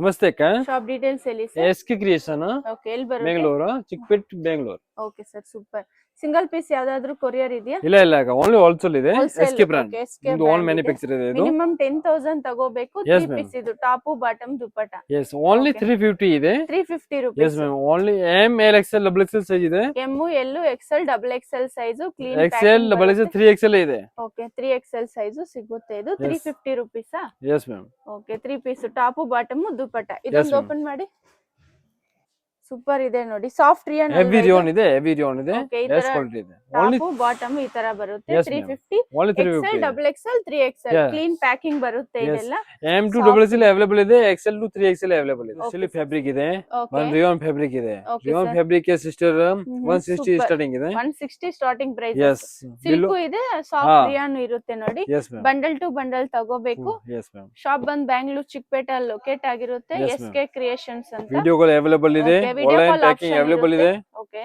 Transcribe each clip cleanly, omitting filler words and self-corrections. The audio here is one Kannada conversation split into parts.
ನಮಸ್ತೆ ಅಕ್ಕ. ಶಾಪ್ ಡೀಟೇಲ್ಸ್ ಹೇಳಿ sir. S K creation, okay, ಎಲ್ಲಿ ಬರುತ್ತೆ? Bengaluru, Chickpet, Bengaluru. Okay sir, super. Single piece ಯಾವ್ದಾದ್ರು ಕೊರಿಯರ್ ಇದೆಯಾ? ಇಲ್ಲ ಇಲ್ಲ ಅಕ್ಕ, ಓನ್ಲಿ ಹೋಲ್ಸೇಲ್ ಇದೆ. ಎಸ್ ಕೆ ಬ್ರಾಂಡ್, ನಿಮ್ದು ಓನ್ ಮ್ಯಾನುಫ್ಯಾಕ್ಚರ್ ಇದೆ. ಇದು ಮಿನಿಮಮ್ 10,000 ತಗೋಬೇಕು. 3 ಪೀಸ್ ಇದು top bottom dupatta. Yes, only 350 ಇದೆ. 350 yes rupees. Ma'am, only M L XL double XL size ಇದೆ. M L XL double XL size clean XL double XL 3XL ಇದೆ. ಓಕೆ, 3XL ಸೈಜ್ ಸಿಗುತ್ತೆ. ಇದು 350 rupees. Yes ma'am. Okay, 3 piece top bottom dupatta. ಇದೊಂದು ಓಪನ್ ಮಾಡಿ. ಸೂಪರ್ ಇದೆ ನೋಡಿ, ಸಾಫ್ಟ್ ರಿಯಾನ್ ಹೆವಿ ರಿಯಾನ್ ಇದೆ. ಹೆವಿ ರಿಯಾನ್ ಇದೆ. ಬೆಸ್ಟ್ ಕ್ವಾಲಿಟಿ ಇದೆ. ಓನ್ಲಿ ಬಾಟಮ್ ಈ ತರ ಬರುತ್ತೆ. 350 XL double XL 3XL clean packing ಬರುತ್ತೆ. ಇದೆಲ್ಲ M to double XL available ಇದೆ. ಎಕ್ಸ್ಎಲ್ ಟು 3XL ಅವೈಲೇಬಲ್ ಇದೆ. ಸಿಲ್ಕ್ ಫ್ಯಾಬ್ರಿಕ್ ಇದೆ. ಒಂದು ರಿಯಾನ್ ಫ್ಯಾಬ್ರಿಕ್ ಇದೆ. ರಿಯಾನ್ ಫ್ಯಾಬ್ರಿಕ್ ಸಿಸ್ಟರ್ 160 ಸ್ಟಾರ್ಟಿಂಗ್ ಇದೆ. 160 ಸ್ಟಾರ್ಟಿಂಗ್ ಪ್ರೈಸ್. ಎಸ್, ಸಿಲ್ಕ್ ಇದೆ, ಸಾಫ್ಟ್ ರಿಯಾನ್ ಇರುತ್ತೆ ನೋಡಿ. ಬಂಡಲ್ ಟು ಬಂಡಲ್ ತಗೋಬೇಕು. Yes ma'am. ಶಾಪ್ ಬಂದ್ ಬ್ಯಾಂಗ್ಳೂರ್ ಚಿಕ್ಕಪೇಟೆ ಅಲ್ಲಿ ಲೊಕೇಟ್ ಆಗಿರುತ್ತೆ. SK ಕ್ರಿಯೇಷನ್ಸ್ ಅಂತ. ವಿಡಿಯೋಗಳು ಅವೈಲೇಬಲ್ ಇದೆ. ಆನ್ಲೈನ್ ಪ್ಯಾಕಿಂಗ್ ಅವೈಲೇಬಲ್ ಇದೆ. ಓಕೆ,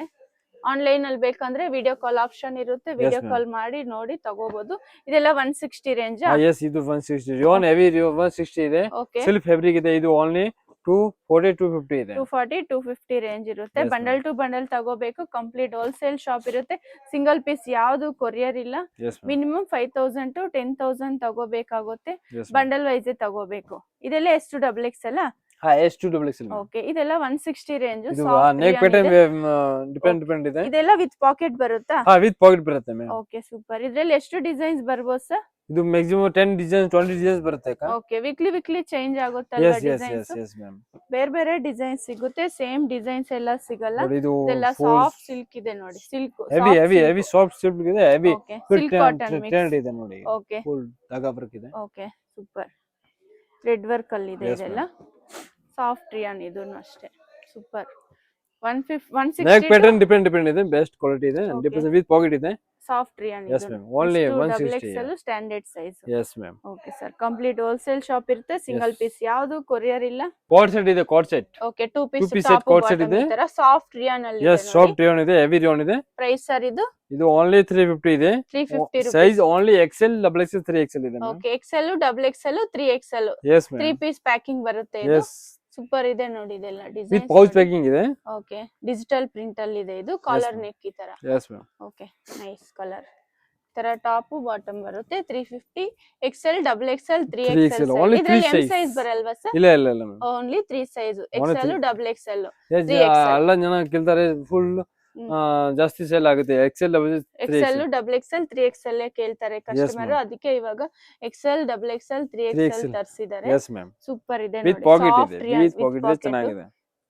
ಆನ್ಲೈನ್ ಅಲ್ಲಿ ಬೇಕಂದ್ರೆ ವಿಡಿಯೋ ಕಾಲ್ ಆಪ್ಷನ್ ಇರುತ್ತೆ. ವಿಡಿಯೋ ಕಾಲ್ ಮಾಡಿ ನೋಡಿ ತಗೋಬಹುದು. ಇದೆಲ್ಲ 160 ರೇಂಜ್. ಎಸ್, ಇದು 160 ರಿಯಾನ್ ಹೆವಿ 160 ಇದೆ. ಸಿಲ್ಕ್ ಫ್ಯಾಬ್ರಿಕ್ ಇದೆ. ಇದು ಓನ್ಲಿ 240 250 ಇದೆ. 240 250 ರೇಂಜ್ ಇರುತ್ತೆ. ಬಂಡಲ್ ಟು ಬಂಡಲ್ ತಗೋಬೇಕು. ಕಂಪ್ಲೀಟ್ ಹೋಲ್ಸೇಲ್ ಶಾಪ್ ಇರುತ್ತೆ. ಸಿಂಗಲ್ ಪೀಸ್ ಯಾವ್ದು ಕೊರಿಯರ್ ಇಲ್ಲ. ಮಿನಿಮಮ್ 5,000 to 10,000 ತಗೋಬೇಕಾಗುತ್ತೆ. ಬಂಡಲ್ ವೈಸ್ ತಗೋಬೇಕು. ಇದೆಲ್ಲ ಎಷ್ಟು ಡಬಲ್ ಎಕ್ಸ್ ಅಲ್ಲ? S to double XL. Okay, ಇದೆಲ್ಲ 160 ರೇಂಜ್. ನೆಕ್ ಪ್ಯಾಟರ್ನ್ ಡಿಪೆಂಡ್ ಇದೆ. ಇದೆಲ್ಲ ವಿತ್ ಪಾಕೆಟ್ ಬರುತ್ತಾ? ವಿತ್ ಪಾಕೆಟ್ ಬರುತ್ತೆ ಮ್ಯಾಮ್. Okay, super. ಇದ್ರಲ್ಲಿ ಎಷ್ಟು ಡಿಸೈನ್ಸ್ ಬರ್ಬೋದು ಸರ್? ಇದು ಮ್ಯಾಕ್ಸಿಮಮ್ 10 ಡಿಸೈನ್ಸ್ 20 ಡಿಸೈನ್ಸ್ ಬರುತ್ತೆ ಅಕ್ಕ. ಓಕೆ, ವೀಕ್ಲಿ ಚೇಂಜ್ ಆಗುತ್ತಲ್ವಾ ಡಿಸೈನ್ಸ್? Yes ma'am. ಬೇರೆ ಡಿಸೈನ್ಸ್ ಸಿಗುತ್ತೆ. ಸೇಮ್ ಡಿಸೈನ್ಸ್ ಎಲ್ಲ ಸಿಗಲ್ಲ. ಇದೆಲ್ಲ ಸಾಫ್ಟ್ ಸಿಲ್ಕ್ ಇದೆ ನೋಡಿ. ಸಿಲ್ಕ್ ಹೆವಿ ಸಾಫ್ಟ್ ಸಿಲ್ಕ್ ಇದೆ. ಹೆವಿ ಸಿಲ್ಕ್ ಕಾಟನ್ ಟ್ರೆಂಡ್ ಇದೆ ನೋಡಿ. ಓಕೆ, ಫುಲ್ ದಾಗ ವರ್ಕ್ ಇದೆ. Okay, super. ಥ್ರೆಡ್ ವರ್ಕ್ ಅಲ್ಲಿ ಇದೆ. ಇದೆಲ್ಲ ಸಾಫ್ಟ್ ರಿಯಾನ್. ಇದೂನು ಅಷ್ಟೇ ಸೂಪರ್. 160 ನೆಕ್ ಪ್ಯಾಟರ್ನ್ ಡಿಪೆಂಡ್ ಇದೆ. ಬೆಸ್ಟ್ ಕ್ವಾಲಿಟಿ ಇದೆ. 100% ವಿತ್ ಪಾಕೆಟ್ ಇದೆ. Soft rayon. Yes ma'am, only 160 standard size. Yes ma'am. Okay sir, complete wholesale shop ಇರುತ್ತೆ. ಸಿಂಗಲ್ ಪೀಸ್ ಯಾವುದು ಕೊರಿಯರ್ ಇಲ್ಲ. ಕೋಟ್ ಸೆಟ್ ಇದೆ. Coat set. Okay, 2 piece set coat set ಇದೆ. ತರ ಸಾಫ್ಟ್ ರಿಯಾನ್ ಅಲ್ಲಿ. ಎಸ್, ಸಾಫ್ಟ್ ರಿಯಾನ್ ಇದೆ. ಹೆವಿ ರಿಯಾನ್ ಇದೆ. ಪ್ರೈಸ್ ಸರ್ ಇದು ಓನ್ಲಿ 350 ಇದೆ. 350 size only XL double XL 3XL ಇದೆ. Okay, XL double XL 3XL. Yes ma'am. 3 piece packing ಬರುತ್ತೆ. ಇದು ಎಸ್, ಸೂಪರ್ ಇದೆ ನೋಡಿ. ಇದೆಲ್ಲ ಡಿಸೈನ್ ವಿತ್ ಪೌಚ್ ಪ್ಯಾಕಿಂಗ್ ಇದೆ. ಓಕೆ, ಡಿಜಿಟಲ್ ಪ್ರಿಂಟ್ ಅಲ್ಲಿ ಇದೆ. ಇದು ಕಾಲರ್ ನೆಕ್ ಈ ತರ. S ma'am. Okay, nice colour. ತರ ಟಾಪ್ ಬಾಟಮ್ ಬರುತ್ತೆ. 350 ಎಕ್ಸ್ಎಲ್ ಡಬಲ್ ಎಕ್ಸ್ಎಲ್ 3XL. ಇದರಲ್ಲಿ ಎಂ ಸೈಜ್ ಬರಲ್ವಾ ಸರ್? ಇಲ್ಲ ಇಲ್ಲ ಇಲ್ಲ ma'am, only 3 size. XL double XL. ಎಲ್ಲ ಜನ ಕೇಳ್ತಾರೆ. ಫುಲ್ ಜಾಸ್ತಿ ಸೇಲ್ ಆಗುತ್ತೆ. ಎಕ್ಸ್ಎಲ್ ಡಬಲ್ ಎಕ್ಸ್ಎಲ್ 3XL ಕೇಳ್ತಾರೆ ಕಸ್ಟಮರ್. ಅದಕ್ಕೆ ಇವಾಗ ಎಕ್ಸ್ಎಲ್ ಡಬಲ್ ಎಕ್ಸ್ಎಲ್ 3XL ತರಿಸಿದ್ದಾರೆ. Yes ma'am. ಸೂಪರ್ ಇದೆ ವಿತ್ ಪಾಕೆಟ್ ಇದೆ. ವಿತ್ ಪಾಕೆಟ್ ಇದೆ. ಚೆನ್ನಾಗಿದೆ.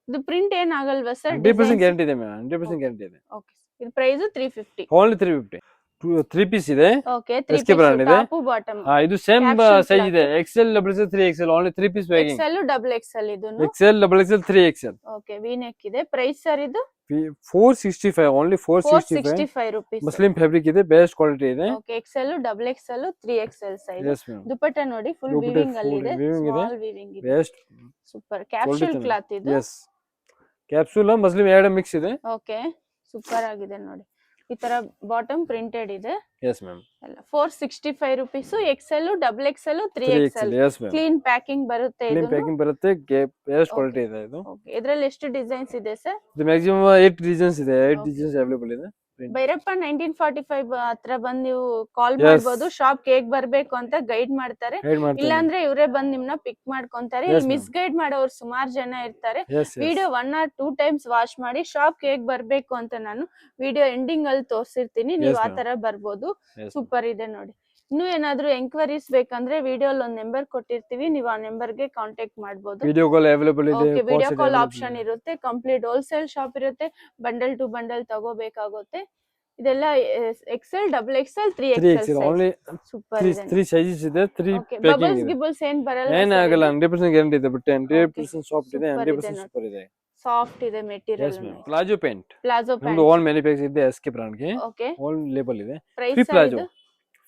ಇದು ಪ್ರಿಂಟ್ ಏನ್ ಆಗಲ್ವಾ ಸರ್? 100% ಗ್ಯಾರಂಟಿ ಇದೆ ಮ್ಯಾಮ್. 100% ಗ್ಯಾರಂಟಿ ಇದೆ. ಓಕೆ, ಇದು ಪ್ರೈಸ್ 350. ಓನ್ಲಿ 350. 3 ಪೀಸ್ ಇದೆ. Okay, 3 piece top bottom. ಇದು ಸೇಮ್ ಸೈಜ್ ಇದೆ. XL double XL 3XL. Only 3 piece packing. XL double XL. ಇದನ್ನು XL double XL 3XL. Okay, V neck ಇದೆ. ಪ್ರೈಸ್ ಸರ್ ಇದು 465. Only 465 rupees. ಮುಸ್ಲಿಂ ಫ್ಯಾಬ್ರಿಕ್ ಇದೆ. ಬೆಸ್ಟ್ ಕ್ವಾಲಿಟಿ ಇದೆ. Okay, XL double XL 3XL size. Yes ma'am. Dupatta ನೋಡಿ, ಫುಲ್ ವೀವಿಂಗ್ ಅಲ್ಲಿ ಇದೆ. ಸ್ಮಾಲ್ ವೀವಿಂಗ್ ಇದೆ. ಬೆಸ್ಟ್ ಸೂಪರ್ ಕ್ಯಾಪ್ಸೂಲ್ ಕ್ಲಾತ್ ಇದು. ಎಸ್, ಕ್ಯಾಪ್ಸೂಲ್ ಮುಸ್ಲಿಂ ಎರಡು ಮಿಕ್ಸ್ ಇದೆ. ಓಕೆ, ಸೂಪರ್ ಆಗಿದೆ ನೋಡಿ. ಈ ತರ ಬಾಟಮ್ ಪ್ರಿಂಟೆಡ್ ಇದೆ. Yes ma'am. ಎಲ್ಲ 465 rupees. XL double XL 3XL. Yes ma'am. Clean packing ಬರುತ್ತೆ. ಕ್ಲೀನ್ ಪ್ಯಾಕಿಂಗ್ ಬರುತ್ತೆ. ಬೆಸ್ಟ್ ಕ್ವಾಲಿಟಿ ಇದೆ ಇದು. ಓಕೆ, ಇದರಲ್ಲಿ ಎಷ್ಟು ಡಿಸೈನ್ಸ್ ಇದೆ ಸರ್? ಇದು ಮ್ಯಾಕ್ಸಿಮಮ್ 8 ಡಿಸೈನ್ಸ್ ಇದೆ. 8 ಡಿಸೈನ್ಸ್ ಅವೈಲೇಬಲ್ ಇದೆ. ಭೈರಪ್ಪ 1945 ಹತ್ರ ಬಂದ್ ನೀವು ಕಾಲ್ ಮಾಡಬಹುದು. ಶಾಪ್ ಹೇಗ್ ಬರ್ಬೇಕು ಅಂತ ಗೈಡ್ ಮಾಡ್ತಾರೆ. ಇಲ್ಲಾಂದ್ರೆ ಇವರೇ ಬಂದ್ ನಿಮ್ನ ಪಿಕ್ ಮಾಡ್ಕೊಂತಾರೆ. ಇಲ್ಲಿ ಮಿಸ್ ಗೈಡ್ ಮಾಡೋರು ಸುಮಾರು ಜನ ಇರ್ತಾರೆ. ವಿಡಿಯೋ 1 or 2 ಟೈಮ್ಸ್ ವಾಚ್ ಮಾಡಿ ಶಾಪ್ ಹೇಗ್ ಬರ್ಬೇಕು ಅಂತ ನಾನು ವಿಡಿಯೋ ಎಂಡಿಂಗ್ ಅಲ್ಲಿ ತೋರಿಸಿರ್ತೀನಿ. ನೀವು ಆ ತರ ಬರ್ಬೋದು. ಸೂಪರ್ ಇದೆ ನೋಡಿ. ಇನ್ನೂ ಏನಾದ್ರು ಎಂಕ್ವೈರೀಸ್ ಬೇಕಂದ್ರೆ ವಿಡಿಯೋ ಒಂದ್ ನಂಬರ್ ಕೊಟ್ಟಿರ್ತೀವಿ. ನೀವು ಆ ನಂಬರ್ ಗೆ ಕಾಂಟ್ಯಾಕ್ಟ್ ಮಾಡಬಹುದು. ವಿಡಿಯೋ ಕಾಲ್ ಅವೈಲೇಬಲ್ ಇದೆ. ಓಕೆ, ವಿಡಿಯೋ ಕಾಲ್ ಆಪ್ಷನ್ ಇರುತ್ತೆ. ಕಂಪ್ಲೀಟ್ ಹೋಲ್ಸೇಲ್ ಶಾಪ್ ಇರುತ್ತೆ. ಬಂಡಲ್ ಟು ಬಂಡಲ್ ತಗೋಬೇಕಾಗುತ್ತೆ. ಇದೆಲ್ಲ XL double XL 3XL. Only super ಇದೆ. 3 ಸೈಜಸ್ ಇದೆ. 3 ಪ್ಯಾಕಿಂಗ್ ಇದೆ. ಬಬಲ್ಸ್ ಗಿಬಲ್ಸ್ ಏನ್ ಬರಲ್ಲ. ಏನಾಗಲ್ಲ. 100% ಗ್ಯಾರಂಟಿ ಇದೆ. ಬಟ್ 100% ಸಾಫ್ಟ್ ಇದೆ. 100% ಸೂಪರ್ ಇದೆ. ಸಾಫ್ಟ್ ಇದೆ material. Palazzo pant. Palazzo pant ನಮ್ದು ಓನ್ ಮ್ಯಾನುಫ್ಯಾಕ್ಚರ್ ಇದೆ. SK ಬ್ರಾಂಡ್ ಗೆ. ಓಕೆ, ಓನ್ ಲೇಬಲ್ ಇದೆ. Price palazzo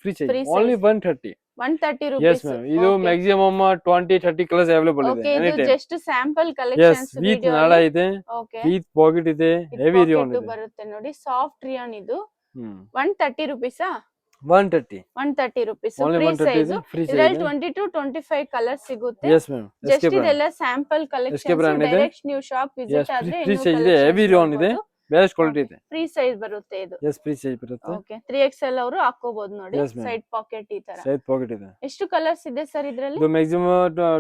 free size only 130. 130 Yes rupees. ma'am. ಇದು ಮ್ಯಾಕ್ಸಿಮಮ್ 20-30 ಕಲರ್ಸ್ ಅವೈಲೇಬಲ್ ಇದೆ. ಓಕೆ, ಇದು just sample collections with video. ನಾಡ ಇದೆ. ಓಕೆ, ವಿತ್ ಪಾಕೆಟ್ ಇದೆ. ಹೆವಿ ರಿಯಾನ್ ಇದೆ. ಬರುತ್ತೆ ನೋಡಿ. ಸಾಫ್ಟ್ ರಿಯಾನ್ ಇದು 130 rupees. 130. 130 rupees. Only free 130 size. ಇದೆ, free size ಇದರಲ್ಲಿ ಇದೆ. 20 to 25 ಕಲರ್ ಸಿಗುತ್ತೆ. Yes ma'am. Just SK brand. ಇದೆಲ್ಲ ಸ್ಯಾಂಪಲ್ SK ಕಲೆಕ್ಷನ್ಸ್. brand ಇದೆ. ಡೈರೆಕ್ಟ್ ನೀವು ಶಾಪ್ Yes, ವಿಸಿಟ್ ಆದ್ರೆ free ಇನ್ನೂ size ಇದೆ, heavy rayon ಇದೆ, ಕಲೆಕ್ಷನ್ಸ್ best quality ಇದೆ. ಫ್ರೀ ಸೈಜ್ ಬರುತ್ತೆ ಇದು. Yes, free size ಬರುತ್ತೆ. ಓಕೆ 3XL ಅವರು ಹಾಕೋಬಹುದು ನೋಡಿ. Yes, ma'am. ಸೈಡ್ ಪಾಕೆಟ್ ಈ ತರ. Side pocket ಇದೆ. ಎಷ್ಟು ಕಲರ್ಸ್ ಇದೆ ಸರ್ ಇದರಲ್ಲಿ? ಇದು maximum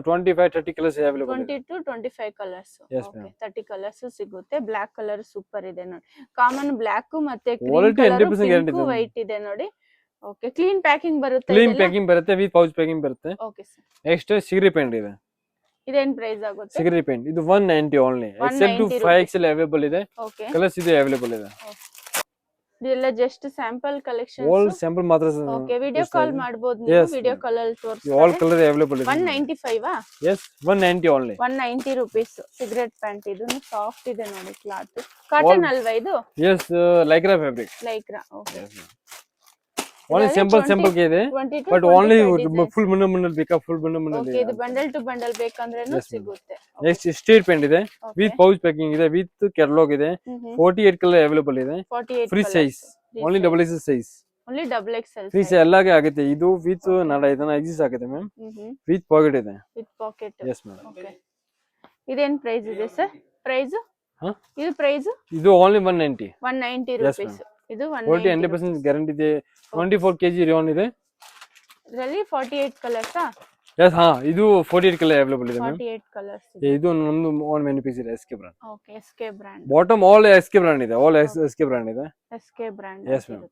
25-30 ಕಲರ್ಸ್ ಅವೈಲೇಬಲ್ ಇದೆ. 20 to 25 colours. Yes, okay ma'am. 30 colours ಸಿಗುತ್ತೆ. ಬ್ಲಾಕ್ ಕಲರ್ ಸೂಪರ್ ಇದೆ ನೋಡಿ. ಕಾಮನ್ ಬ್ಲಾಕ್ ಮತ್ತೆ Quality 100% guarantee ಪಿಂಕ್ ಇದೆ. ವೈಟ್ ಇದೆ ನೋಡಿ. ಓಕೆ ಕ್ಲೀನ್ ಪ್ಯಾಕಿಂಗ್ ಬರುತ್ತೆ. ಕ್ಲೀನ್ ಪ್ಯಾಕಿಂಗ್ ಬರುತ್ತೆ, ವಿತ್ ಪೌಚ್ ಪ್ಯಾಕಿಂಗ್ ಬರುತ್ತೆ. Okay sir. ಎಕ್ಸ್ಟ್ರಾ ಸಿಗರಿ ಪೇಂಟ್ ಇದೆ. ಇದೇನ್ ಪ್ರೈಸ್ ಆಗುತ್ತೆ? ಸಿಗರಿ ಪೇಂಟ್ ಇದು 190 only. XL to 5XL available ಇದೆ. ಓಕೆ ಕಲರ್ಸ್ ಇದೆ ಅವೈಲೇಬಲ್ ಇದೆ. ಇದೆಲ್ಲ just sample collections. All sample ಮಾತ್ರ. ಓಕೆ ವಿಡಿಯೋ ಕಾಲ್ ಮಾಡಬಹುದು ನೀವು. ವಿಡಿಯೋ ಕಾಲ್ ಅಲ್ಲಿ ತೋರಿಸ್ತಾರೆ. ಆಲ್ ಕಲರ್ ಅವೈಲೇಬಲ್ ಇದೆ. 195 ಆ? Yes, 190 only. 190 rupees. Cigarette pant ಇದು ಸಾಫ್ಟ್ ಇದೆ ನೋಡಿ ಕ್ಲಾತ್. ಕಾಟನ್ ಅಲ್ವಾ ಇದು? Yes, lycra fabric. Lycra. Okay. Only simple ಇದೆ. ಬಟ್ ಓನ್ಲಿ ಫುಲ್ ಬಂಡಲ್ ಬೇಕಾ? ಫುಲ್ ಬಂಡಲ್ ಓಕೆ ಇದು ಬಂಡಲ್ ಟು ಬಂಡಲ್ ಬೇಕಂದ್ರೇನು ಸಿಗುತ್ತೆ. ನೆಕ್ಸ್ಟ್ ಸ್ಟ್ರೀಟ್ ಪ್ಯಾಂಟ್ ಇದೆ, ವಿತ್ ಪೌಚ್ ಪ್ಯಾಕಿಂಗ್ ಇದೆ, ವಿತ್ ಕ್ಯಾಟಲಾಗ್ ಇದೆ. 48 ಕಲರ್ ಅವೈಲೇಬಲ್ ಇದೆ. 48 free size. Only XXL size. Only XXL free size ಎಲ್ಲಾಗೆ ಆಗುತ್ತೆ. ಇದು ವಿತ್ ನಾಡ ಇದನ್ನ ಎಕ್ಸಿಸ್ಟ್ ಆಗುತ್ತೆ ಮ್ಯಾಮ್. ವಿತ್ ಪಾಕೆಟ್ ಇದೆ. With packet. S ma'am. Okay ಇದೇನ್ ಪ್ರೈಸ್ ಇದೆ ಸರ್? ಪ್ರೈಸ್ ಇದು ಪ್ರೈಸ್ ಇದು ಓನ್ಲಿ 190. 190 ರೂಪೀಸ್. ಇದು 100% ಗ್ಯಾರಂಟಿ ಇದೆ. 24 kg ರಿಯಾನ್ ಇದೆ. ಇದರಲ್ಲಿ 48 ಕಲರ್ಸ್. ಎಸ್ ಹಾ, ಇದು 48 ಕಲರ್ ಅವೈಲೇಬಲ್ ಇದೆ ಮ್ಯಾಮ್. 48 ಕಲರ್ಸ್. ಇದು ಒಂದು ಓನ್ ಮ್ಯಾನುಫ್ಯಾಕ್ಚರ್ ಇದೆ, SK brand. Okay SK brand. Bottom all SK brand ಇದೆ. ಆಲ್ SK ಬ್ರಾಂಡ್ ಇದೆ. SK brand Yes, ma'am.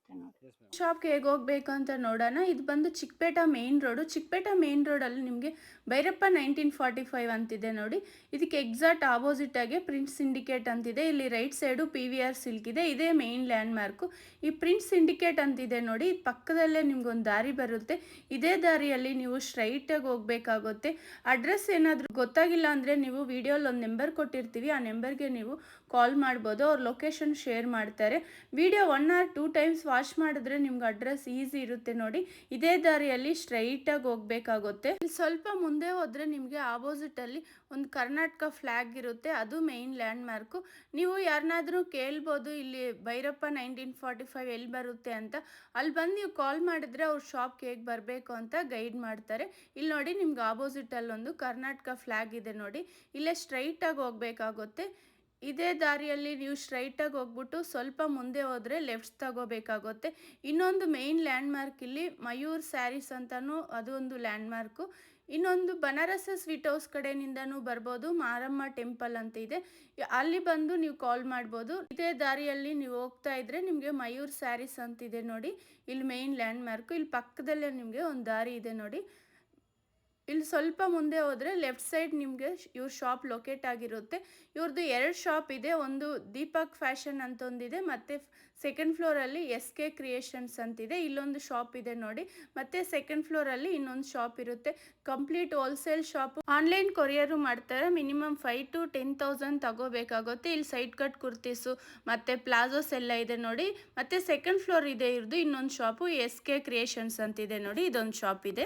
ಶಾಪ್ಗೆ ಹೇಗೆ ಹೋಗ್ಬೇಕು ಅಂತ ನೋಡೋಣ. ಇದು ಬಂದು ಚಿಕ್ಕಪೇಟ ಮೇನ್ ರೋಡ್. ಚಿಕ್ಕಪೇಟ ಮೇನ್ ರೋಡ್ ಅಲ್ಲಿ ನಿಮಗೆ ಭೈರಪ್ಪ 1945 ಅಂತಿದೆ ನೋಡಿ. ಇದಕ್ಕೆ ಎಕ್ಸಾಕ್ಟ್ ಆಪೋಸಿಟ್ ಆಗಿ ಪ್ರಿನ್ಸ್ ಸಿಂಡಿಕೇಟ್ ಅಂತಿದೆ. ಇಲ್ಲಿ ರೈಟ್ ಸೈಡು PVR ಸಿಲ್ಕ್ ಇದೆ. ಇದೇ ಮೇನ್ ಲ್ಯಾಂಡ್ ಮಾರ್ಕು. ಈ ಪ್ರಿನ್ಸ್ ಸಿಂಡಿಕೇಟ್ ಅಂತಿದೆ ನೋಡಿ, ಪಕ್ಕದಲ್ಲೇ ನಿಮ್ಗೊಂದು ದಾರಿ ಬರುತ್ತೆ. ಇದೇ ದಾರಿಯಲ್ಲಿ ನೀವು ಸ್ಟ್ರೈಟ್ ಆಗಿ ಹೋಗ್ಬೇಕಾಗುತ್ತೆ. ಅಡ್ರೆಸ್ ಏನಾದರೂ ಗೊತ್ತಾಗಿಲ್ಲ ಅಂದರೆ ನೀವು ವಿಡಿಯೋಲಿ ಒಂದು ನಂಬರ್ ಕೊಟ್ಟಿರ್ತೀವಿ, ಆ ನಂಬರ್ಗೆ ನೀವು ಕಾಲ್ ಮಾಡ್ಬೋದು. ಅವ್ರ ಲೊಕೇಶನ್ ಶೇರ್ ಮಾಡ್ತಾರೆ. ವಿಡಿಯೋ 1 or 2 ಟೈಮ್ಸ್ ವಾಚ್ ಮಾಡಿದ್ರೆ ನಿಮ್ಗೆ ಅಡ್ರೆಸ್ ಈಸಿ ಇರುತ್ತೆ ನೋಡಿ. ಇದೇ ದಾರಿಯಲ್ಲಿ ಸ್ಟ್ರೈಟಾಗಿ ಹೋಗ್ಬೇಕಾಗುತ್ತೆ. ಇಲ್ಲಿ ಸ್ವಲ್ಪ ಮುಂದೆ ಹೋದರೆ ನಿಮಗೆ ಆಪೋಸಿಟಲ್ಲಿ ಒಂದು ಕರ್ನಾಟಕ ಫ್ಲ್ಯಾಗ್ ಇರುತ್ತೆ, ಅದು ಮೇನ್ ಲ್ಯಾಂಡ್ ಮಾರ್ಕು. ನೀವು ಯಾರನ್ನಾದ್ರೂ ಕೇಳ್ಬೋದು ಇಲ್ಲಿ ಭೈರಪ್ಪ 1945 ಎಲ್ಲಿ ಬರುತ್ತೆ ಅಂತ. ಅಲ್ಲಿ ಬಂದು ನೀವು ಕಾಲ್ ಮಾಡಿದ್ರೆ ಅವ್ರ ಶಾಪ್ಗೆ ಹೇಗೆ ಬರಬೇಕು ಅಂತ ಗೈಡ್ ಮಾಡ್ತಾರೆ. ಇಲ್ಲಿ ನೋಡಿ ನಿಮ್ಗೆ ಆಪೋಸಿಟಲ್ಲಿ ಒಂದು ಕರ್ನಾಟಕ ಫ್ಲ್ಯಾಗ್ ಇದೆ ನೋಡಿ. ಇಲ್ಲೇ ಸ್ಟ್ರೈಟಾಗಿ ಹೋಗ್ಬೇಕಾಗುತ್ತೆ. ಇದೇ ದಾರಿಯಲ್ಲಿ ನೀವು ಸ್ಟ್ರೈಟಾಗಿ ಹೋಗ್ಬಿಟ್ಟು ಸ್ವಲ್ಪ ಮುಂದೆ ಹೋದರೆ ಲೆಫ್ಟ್ಸ್ ತಗೋಬೇಕಾಗುತ್ತೆ. ಇನ್ನೊಂದು ಮೇನ್ ಲ್ಯಾಂಡ್ ಮಾರ್ಕ್ ಇಲ್ಲಿ ಮಯೂರ್ ಸ್ಯಾರೀಸ್ ಅಂತಲೂ ಅದು ಒಂದು ಲ್ಯಾಂಡ್ ಮಾರ್ಕು. ಇನ್ನೊಂದು ಬನಾರಸ ಸ್ವೀಟ್ ಹೌಸ್ ಕಡೆಯಿಂದನೂ ಬರ್ಬೋದು. ಮಾರಮ್ಮ ಟೆಂಪಲ್ ಅಂತ ಇದೆ, ಅಲ್ಲಿ ಬಂದು ನೀವು ಕಾಲ್ ಮಾಡ್ಬೋದು. ಇದೇ ದಾರಿಯಲ್ಲಿ ನೀವು ಹೋಗ್ತಾ ಇದ್ರೆ ನಿಮಗೆ ಮಯೂರ್ ಸ್ಯಾರೀಸ್ ಅಂತಿದೆ ನೋಡಿ, ಇಲ್ಲಿ ಮೇನ್ ಲ್ಯಾಂಡ್ ಮಾರ್ಕು. ಇಲ್ಲಿ ಪಕ್ಕದಲ್ಲೇ ನಿಮಗೆ ಒಂದು ದಾರಿ ಇದೆ ನೋಡಿ. ಇಲ್ಲಿ ಸ್ವಲ್ಪ ಮುಂದೆ ಹೋದರೆ ಲೆಫ್ಟ್ ಸೈಡ್ ನಿಮಗೆ ಇವ್ರ ಶಾಪ್ ಲೊಕೇಟ್ ಆಗಿರುತ್ತೆ. ಇವ್ರದ್ದು 2 ಶಾಪ್ ಇದೆ. ಒಂದು ದೀಪಕ್ ಫ್ಯಾಷನ್ ಅಂತ ಒಂದಿದೆ, ಮತ್ತು ಸೆಕೆಂಡ್ ಫ್ಲೋರಲ್ಲಿ SK ಕ್ರಿಯೇಷನ್ಸ್ ಅಂತಿದೆ. ಇಲ್ಲೊಂದು ಶಾಪ್ ಇದೆ ನೋಡಿ. ಮತ್ತು ಸೆಕೆಂಡ್ ಫ್ಲೋರಲ್ಲಿ ಇನ್ನೊಂದು ಶಾಪ್ ಇರುತ್ತೆ. Complete wholesale shop. Online courier ಮಾಡ್ತಾರೆ. ಮಿನಿಮಮ್ 5 to 10,000 ತಗೋಬೇಕಾಗುತ್ತೆ. ಇಲ್ಲಿ ಸೈಡ್ ಕಟ್ ಕುರ್ತೀಸು ಮತ್ತು ಪ್ಲಾಜೋಸ್ ಎಲ್ಲ ಇದೆ ನೋಡಿ. ಮತ್ತು ಸೆಕೆಂಡ್ ಫ್ಲೋರ್ ಇದೆ ಇವ್ರದ್ದು ಇನ್ನೊಂದು ಶಾಪು, SK ಕ್ರಿಯೇಷನ್ಸ್ ಅಂತಿದೆ ನೋಡಿ. ಇದೊಂದು ಶಾಪ್ ಇದೆ.